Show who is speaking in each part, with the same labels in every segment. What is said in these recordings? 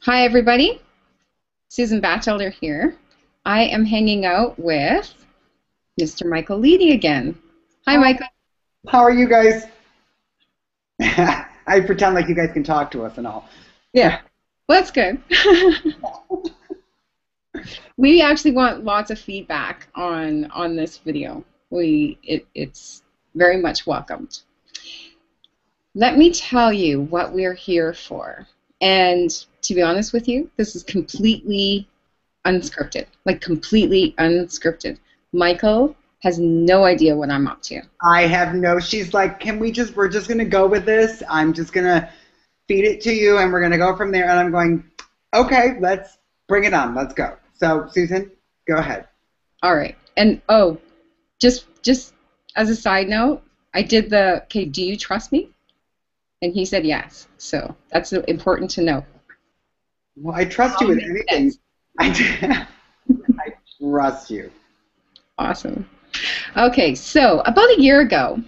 Speaker 1: Hi, everybody. Susan Bachelder here. I am hanging out with Mr. Michael Leedy again. Hi,
Speaker 2: Hi,
Speaker 1: Michael.
Speaker 2: how are you guys? I pretend like you guys can talk to us and all.
Speaker 1: Yeah, well, that's good. We actually want lots of feedback on this video. It's very much welcomed. Let me tell you what we're here for. And to be honest with you, this is completely unscripted, like completely unscripted. Michael has no idea what I'm up to.
Speaker 2: I have no, she's like, we're just going to go with this. I'm just going to feed it to you and we're going to go from there. And I'm going, okay, let's bring it on. Let's go. So, Susan, go ahead.
Speaker 1: All right. And oh, just as a side note, I did the, okay, do you trust me? And he said yes. So that's important to know.
Speaker 2: Well, I trust you with anything. I trust you.
Speaker 1: Awesome. Okay, so about a year ago,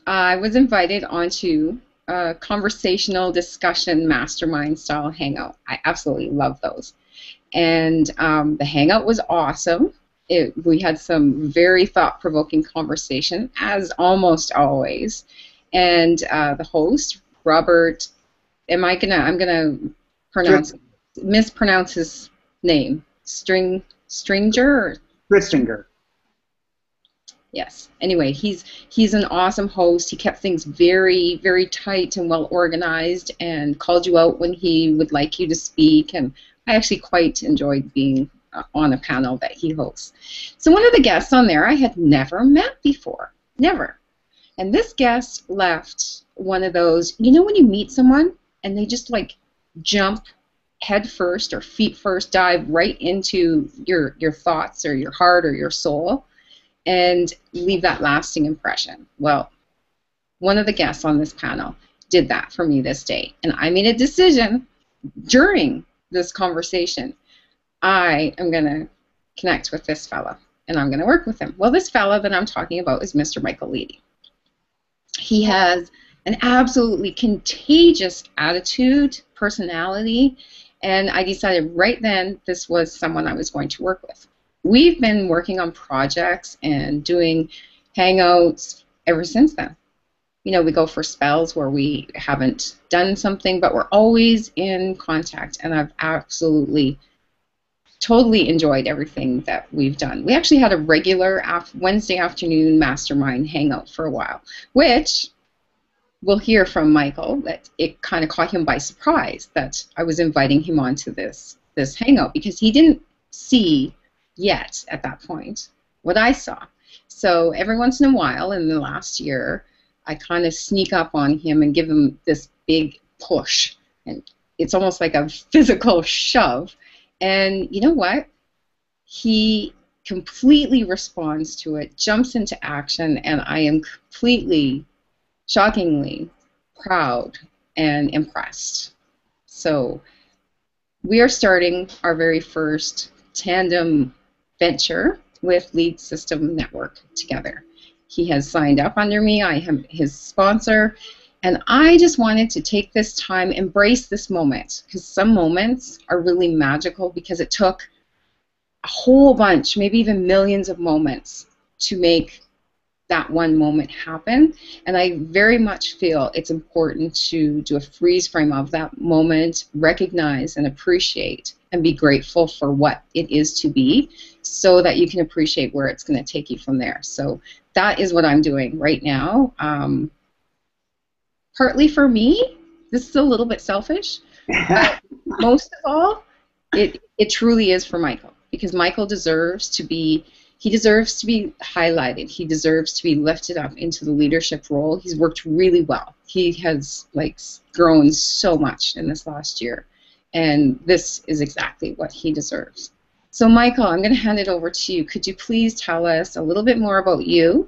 Speaker 1: I was invited onto a conversational discussion mastermind style hangout. I absolutely love those. And the hangout was awesome. We had some very thought-provoking conversation, as almost always. And the host, Robert, I'm gonna pronounce mispronounce his name. Stringer.
Speaker 2: Ritzinger.
Speaker 1: Yes. Anyway, he's an awesome host. He kept things very, very tight and well organized, and called you out when he would like you to speak. And I actually quite enjoyed being on a panel that he hosts. So one of the guests on there I had never met before, never. And this guest left one of those, you know, when you meet someone and they just like jump head first or feet first, dive right into your thoughts or your heart or your soul, and leave that lasting impression. Well, one of the guests on this panel did that for me this day. And I made a decision during this conversation. I am going to connect with this fella, and I'm going to work with him. Well, this fella that I'm talking about is Mr. Michael Leedy. He has an absolutely contagious attitude, personality, and I decided right then this was someone I was going to work with. We've been working on projects and doing hangouts ever since then. You know, we go for spells where we haven't done something, but we're always in contact, and I've absolutely, totally enjoyed everything that we've done. We actually had a regular Wednesday afternoon mastermind hangout for a while, which we'll hear from Michael that it kind of caught him by surprise that I was inviting him onto this hangout, because he didn't see yet at that point what I saw. So every once in a while in the last year, I kind of sneak up on him and give him this big push, and it's almost like a physical shove. And you know what? He completely responds to it, jumps into action, and I am completely, shockingly proud and impressed. So we are starting our very first tandem venture with Lead System Network together. He has signed up under me. I am his sponsor. And I just wanted to take this time, embrace this moment, because some moments are really magical, because it took a whole bunch, maybe even millions of moments to make that one moment happen. And I very much feel it's important to do a freeze frame of that moment, recognize and appreciate and be grateful for what it is to be, so that you can appreciate where it's going to take you from there. So that is what I'm doing right now. Partly for me, this is a little bit selfish, but most of all, it truly is for Michael, because Michael deserves to be, he deserves to be highlighted. He deserves to be lifted up into the leadership role. He's worked really well. He has like grown so much in this last year, and this is exactly what he deserves. So Michael, I'm going to hand it over to you. Could you please tell us a little bit more about you,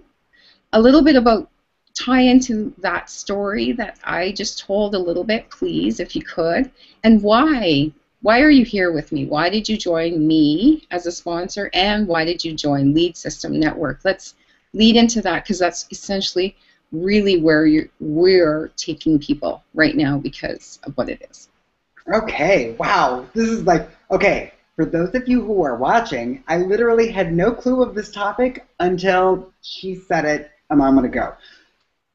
Speaker 1: a little bit about, tie into that story that I just told a little bit, please, if you could, and why are you here with me? Why did you join me as a sponsor, and why did you join Lead System Network? Let's lead into that, because that's essentially really where we're taking people right now because of what it is.
Speaker 2: Okay, wow. This is like, okay, for those of you who are watching, I literally had no clue of this topic until she said it a moment ago.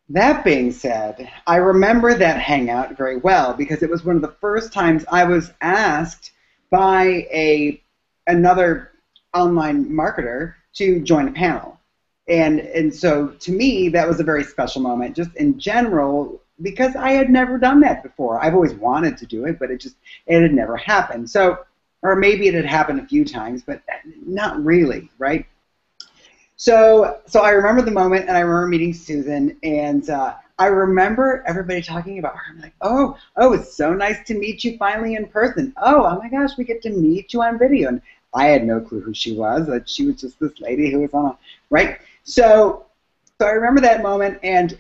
Speaker 2: That being said, I remember that hangout very well because it was one of the first times I was asked by a another online marketer to join a panel. And so to me that was a very special moment just in general because I had never done that before. I've always wanted to do it, but it had never happened. So or maybe it had happened a few times, but not really, right? So I remember the moment, and I remember meeting Susan, and I remember everybody talking about her. I'm like, oh, it's so nice to meet you finally in person. Oh my gosh, we get to meet you on video. And I had no clue who she was. That she was just this lady who was on a right. So I remember that moment, and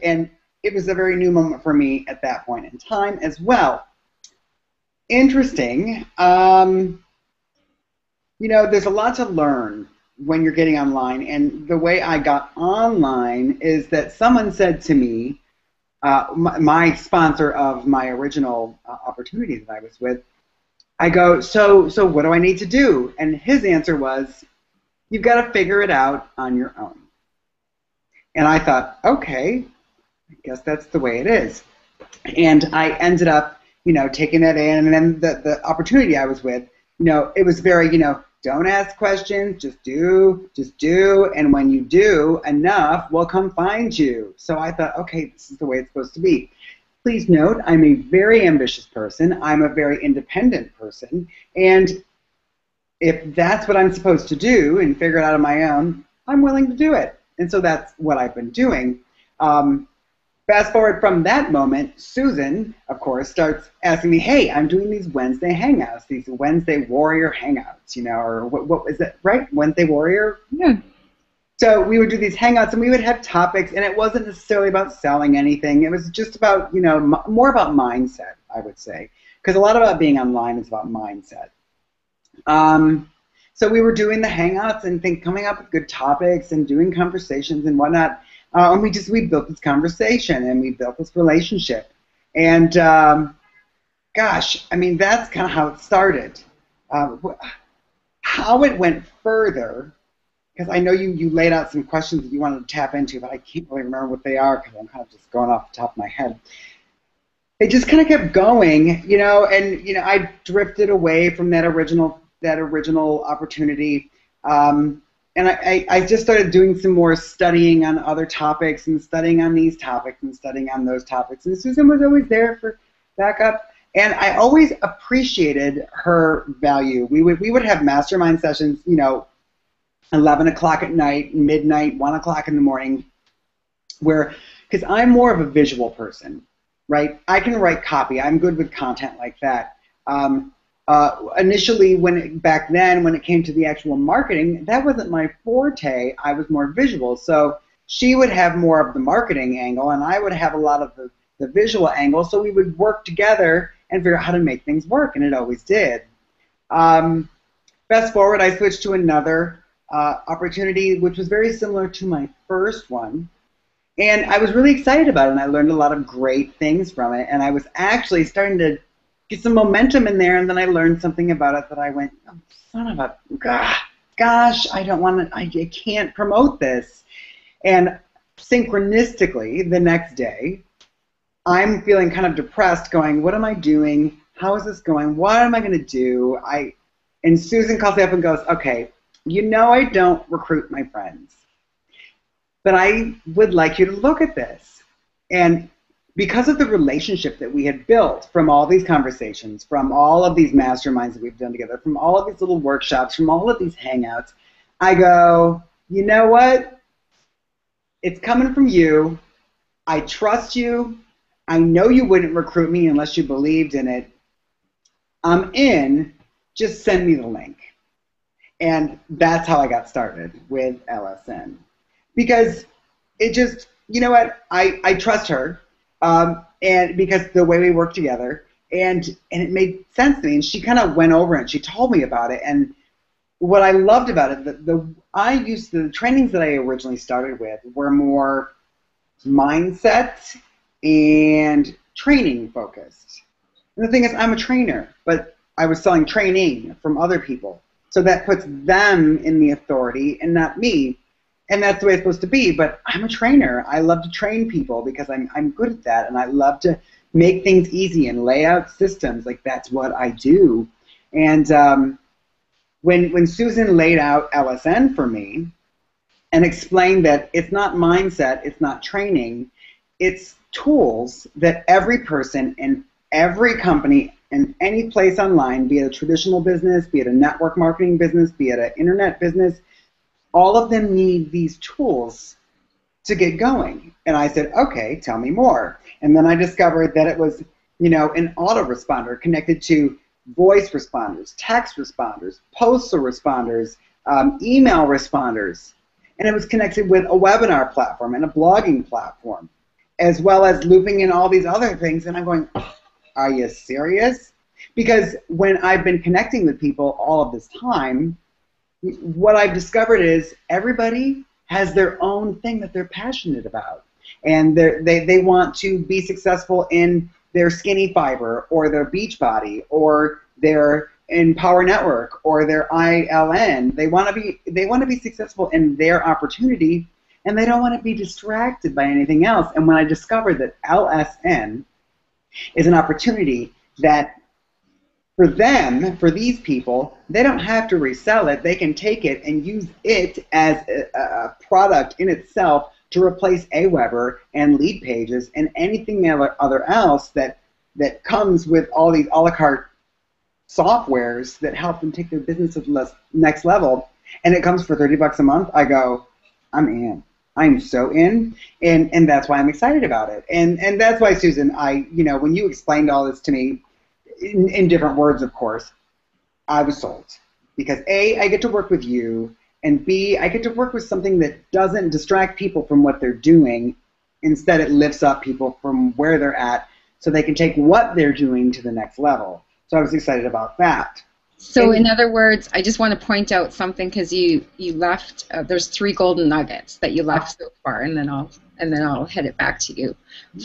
Speaker 2: it was a very new moment for me at that point in time as well. Interesting. There's a lot to learn when you're getting online. And the way I got online is that someone said to me, my sponsor of my original opportunity that I was with, I go, so what do I need to do? And his answer was, you've got to figure it out on your own. And I thought, okay, I guess that's the way it is. And I ended up, taking that in. And then the opportunity I was with, it was very, don't ask questions, just do. And when you do enough, we'll come find you. So I thought, okay, this is the way it's supposed to be. Please note, I'm a very ambitious person. I'm a very independent person. And if that's what I'm supposed to do and figure it out on my own, I'm willing to do it. And so that's what I've been doing. Fast forward from that moment, Susan, of course, starts asking me, hey, I'm doing these Wednesday hangouts, these Wednesday warrior hangouts, or what is it, right? Wednesday warrior?
Speaker 1: Yeah.
Speaker 2: So we would do these hangouts and we would have topics, and it wasn't necessarily about selling anything. It was just about, more about mindset, I would say. Because a lot about being online is about mindset. So we were doing the hangouts and coming up with good topics and doing conversations and whatnot. And we built this conversation and we built this relationship. And gosh, I mean, that's kind of how it started. How it went further, because I know you laid out some questions that you wanted to tap into, but I can't really remember what they are because I'm kind of just going off the top of my head. It just kind of kept going, and I drifted away from that original opportunity. And I just started doing some more studying on other topics and studying on these topics and studying on those topics. And Susan was always there for backup. And I always appreciated her value. We would have mastermind sessions, 11 o'clock at night, midnight, 1 o'clock in the morning, because I'm more of a visual person, right? I can write copy. I'm good with content like that. Initially, back then, when it came to the actual marketing, that wasn't my forte. I was more visual. So she would have more of the marketing angle, and I would have a lot of the visual angle. So we would work together and figure out how to make things work, and it always did. Fast forward, I switched to another opportunity, which was very similar to my first one. And I was really excited about it, and I learned a lot of great things from it. And I was actually starting to get some momentum in there, and then I learned something about it that I went, oh, son of a, gosh, I don't want to, I can't promote this. And synchronistically, the next day, I'm feeling kind of depressed, going, what am I doing? How is this going? What am I going to do? And Susan calls me up and goes, okay, I don't recruit my friends, but I would like you to look at this. And because of the relationship that we had built from all these conversations, from all of these masterminds that we've done together, from all of these little workshops, from all of these hangouts, I go, you know what? It's coming from you. I trust you. I know you wouldn't recruit me unless you believed in it. I'm in. Just send me the link. And that's how I got started with LSN. Because it just, you know what? I trust her. And because the way we work together, and it made sense to me, and she kind of went over it and she told me about it. And what I loved about it, the trainings that I originally started with were more mindset and training focused. And the thing is, I'm a trainer, but I was selling training from other people. So that puts them in the authority and not me. And that's the way it's supposed to be. But I'm a trainer. I love to train people because I'm good at that. And I love to make things easy and lay out systems. Like, that's what I do. And when Susan laid out LSN for me and explained that it's not mindset, it's not training, it's tools that every person in every company in any place online, be it a traditional business, be it a network marketing business, be it an internet business, all of them need these tools to get going. And I said, okay, tell me more. And then I discovered that it was, an autoresponder connected to voice responders, text responders, postal responders, email responders. And it was connected with a webinar platform and a blogging platform, as well as looping in all these other things. And I'm going, are you serious? Because when I've been connecting with people all of this time, what I've discovered is everybody has their own thing that they're passionate about. And they want to be successful in their skinny fiber or their beach body or their Empower Network or their ILN. They want to be successful in their opportunity, and they don't want to be distracted by anything else. And when I discovered that LSN is an opportunity that for them, for these people, they don't have to resell it. They can take it and use it as a product in itself to replace Aweber and Lead Pages and anything other else that comes with all these a la carte softwares that help them take their business to the next level. And it comes for $30 a month. I go, I'm in. I'm so in, and that's why I'm excited about it. And that's why, Susan, when you explained all this to me, in different words, of course, I was sold. Because A, I get to work with you, and B, I get to work with something that doesn't distract people from what they're doing. Instead, it lifts up people from where they're at so they can take what they're doing to the next level. So I was excited about that.
Speaker 1: So in other words, I just want to point out something because you left. There's 3 golden nuggets that you left so far, and then I'll head it back to you.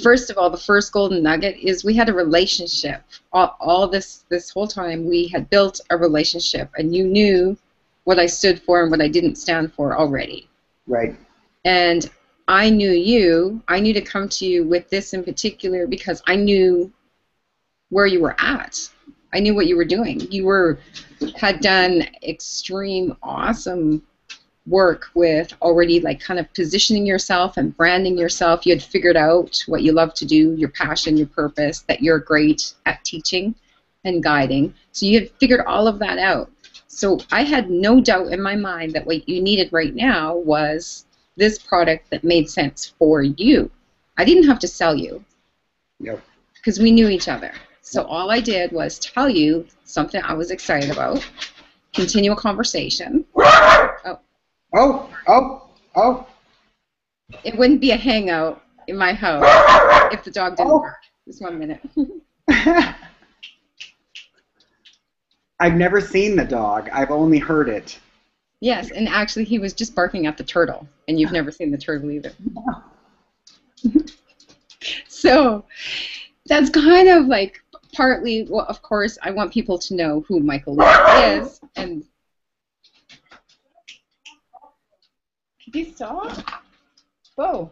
Speaker 1: First of all, the first golden nugget is we had a relationship. All this whole time we had built a relationship, and you knew what I stood for and what I didn't stand for already.
Speaker 2: Right.
Speaker 1: And I knew you. I knew to come to you with this in particular because I knew where you were at. I knew what you were doing. You had done extreme, awesome work with already like kind of positioning yourself and branding yourself. You had figured out what you love to do, your passion, your purpose, that you're great at teaching and guiding. So you had figured all of that out. So I had no doubt in my mind that what you needed right now was this product that made sense for you. I didn't have to sell you.
Speaker 2: Yep.
Speaker 1: Because we knew each other. So all I did was tell you something I was excited about, continue a conversation.
Speaker 2: Oh.
Speaker 1: It wouldn't be a hangout in my house if the dog didn't bark. Just 1 minute.
Speaker 2: I've never seen the dog. I've only heard it.
Speaker 1: Yes, and actually he was just barking at the turtle, and you've never seen the turtle either. So that's kind of like partly, well, of course, I want people to know who Michael Leedy is. And could you stop? Whoa.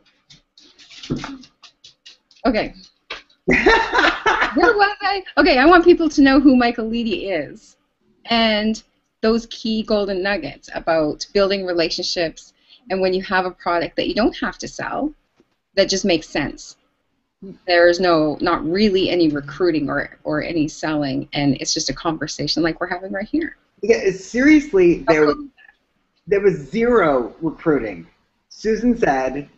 Speaker 1: Okay. Where was I? Okay, I want people to know who Michael Leedy is. And those key golden nuggets about building relationships, and when you have a product that you don't have to sell, that just makes sense. There's not really any recruiting or any selling, and it's just a conversation like we're having right here.
Speaker 2: Yeah, seriously, there was zero recruiting. Susan said,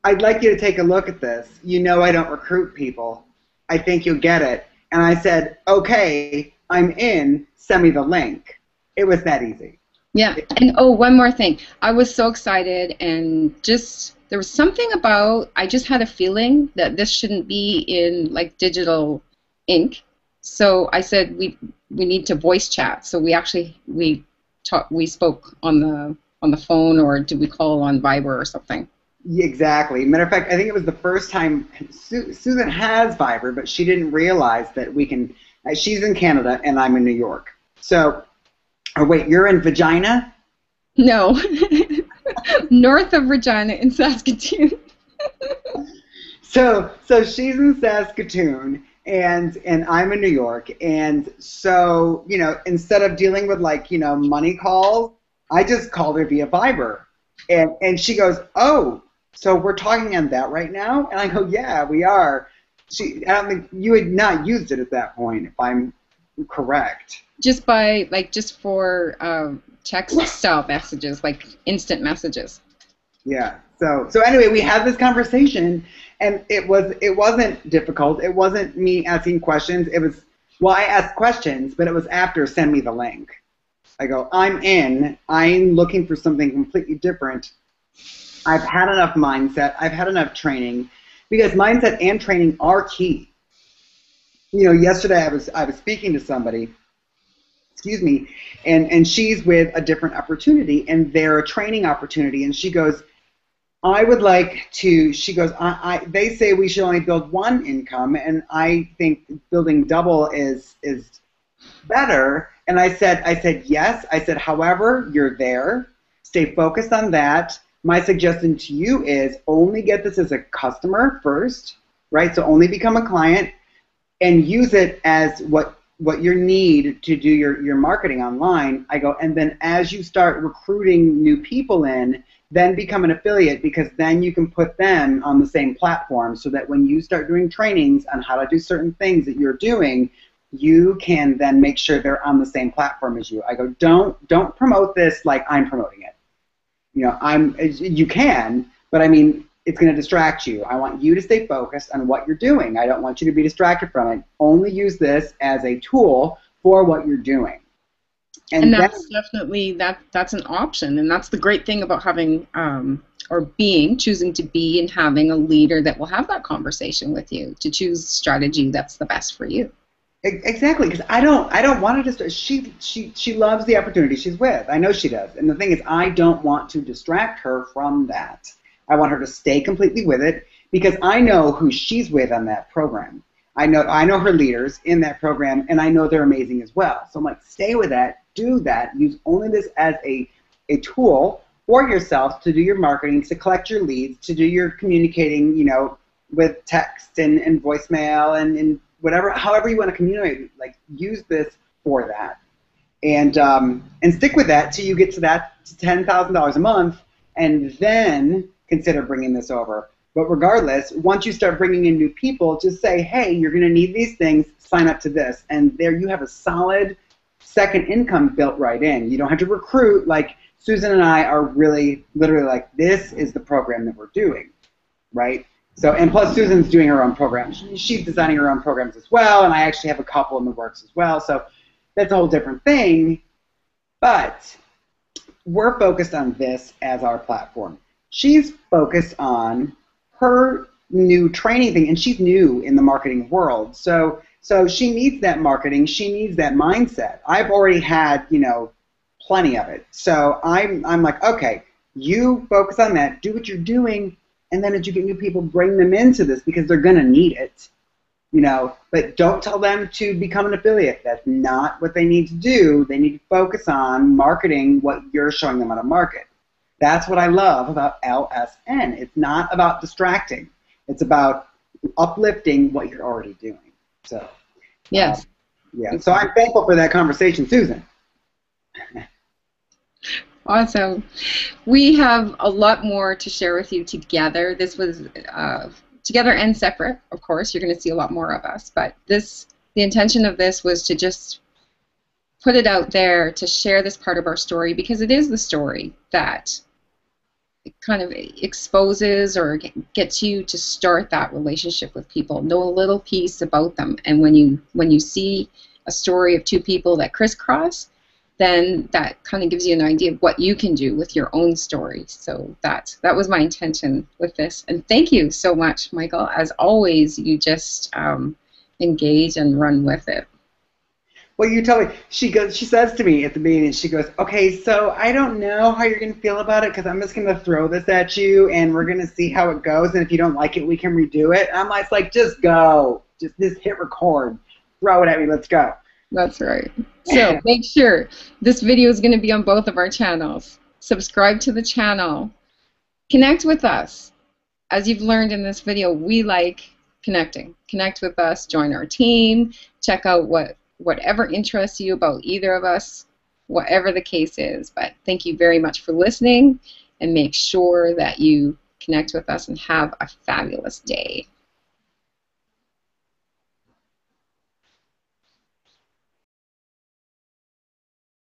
Speaker 2: I'd like you to take a look at this. You know I don't recruit people. I think you'll get it. And I said, okay, I'm in. Send me the link. It was that easy.
Speaker 1: Yeah, and one more thing. I was so excited, and there was something about, I just had a feeling that this shouldn't be in like digital ink. So I said we need to voice chat. So we spoke on the phone, or did we call on Viber or something?
Speaker 2: Exactly. Matter of fact, I think it was the first time Susan has Viber, but she didn't realize that we can. She's in Canada and I'm in New York. So, oh wait, you're in Vagina?
Speaker 1: No, north of Regina in Saskatoon.
Speaker 2: So she's in Saskatoon and I'm in New York. And so, instead of dealing with like, money calls, I just called her via Viber. And she goes, "Oh, so we're talking on that right now?" And I go, "Yeah, we are." I don't think you had not used it at that point, if I'm correct.
Speaker 1: Just for text style messages, like instant messages.
Speaker 2: Yeah. So anyway, we had this conversation, and it wasn't difficult. It wasn't me asking questions. It was, well, I asked questions, but it was after send me the link. I go, I'm in. I'm looking for something completely different. I've had enough mindset. I've had enough training, because mindset and training are key. Yesterday I was speaking to somebody, excuse me, and she's with a different opportunity, and they're a training opportunity, and she goes, I would like to, she goes, they say we should only build one income, and I think building double is better. And I said, yes. I said, however, you're there. Stay focused on that. My suggestion to you is only get this as a customer first, right? So only become a client and use it as what you need to do your marketing online. I go, and then as you start recruiting new people in, then become an affiliate, because then you can put them on the same platform, so that when you start doing trainings on how to do certain things that you're doing, you can then make sure they're on the same platform as you. I go, don't promote this like I'm promoting it. You can, but I mean, it's going to distract you. I want you to stay focused on what you're doing. I don't want you to be distracted from it. Only use this as a tool for what you're doing.
Speaker 1: And that's definitely that's an option, and that's the great thing about having choosing to be and having a leader that will have that conversation with you to choose strategy that's the best for you.
Speaker 2: Exactly, because I don't want to distract. She loves the opportunity she's with. I know she does. And the thing is, I don't want to distract her from that. I want her to stay completely with it, because I know who she's with on that program. I know her leaders in that program, and I know they're amazing as well. So I'm like, stay with that, do that, use only this as a tool for yourself to do your marketing, to collect your leads, to do your communicating, with text and voicemail and whatever, however you want to communicate. Like, use this for that, and stick with that till you get to that $10,000 a month, and then consider bringing this over. But regardless, once you start bringing in new people, just say, hey, you're going to need these things, sign up to this. And there you have a solid second income built right in. You don't have to recruit. Like, Susan and I are really, literally like, this is the program that we're doing, right? So, and plus Susan's doing her own program. She's designing her own programs as well, and I actually have a couple in the works as well. So that's a whole different thing. But we're focused on this as our platform. She's focused on her new training thing, and she's new in the marketing world. So she needs that marketing. She needs that mindset. I've already had, plenty of it. So I'm like, okay, you focus on that, do what you're doing, and then as you get new people, bring them into this, because they're going to need it. But don't tell them to become an affiliate. That's not what they need to do. They need to focus on marketing what you're showing them how to market. That's what I love about LSN. It's not about distracting. It's about uplifting what you're already doing. So,
Speaker 1: yes.
Speaker 2: Yeah. So I'm thankful for that conversation, Susan.
Speaker 1: Awesome. We have a lot more to share with you together. This was together and separate, of course. You're going to see a lot more of us. But the intention of this was to just put it out there, to share this part of our story, because it is the story that kind of exposes or gets you to start that relationship with people, know a little piece about them. And when you see a story of two people that crisscross, then that kind of gives you an idea of what you can do with your own story. So that was my intention with this. And thank you so much, Michael. As always, you just engage and run with it.
Speaker 2: Well, Well, you tell me. She says to me at the meeting, she goes, okay, so I don't know how you're going to feel about it because I'm just going to throw this at you and we're going to see how it goes. And if you don't like it, we can redo it. And I'm like, just go. Just hit record. Throw it at me. Let's go.
Speaker 1: That's right. So make sure this video is going to be on both of our channels. Subscribe to the channel. Connect with us. As you've learned in this video, we like connecting. Connect with us. Join our team. Check out whatever interests you about either of us, whatever the case is. But thank you very much for listening, and make sure that you connect with us and have a fabulous day.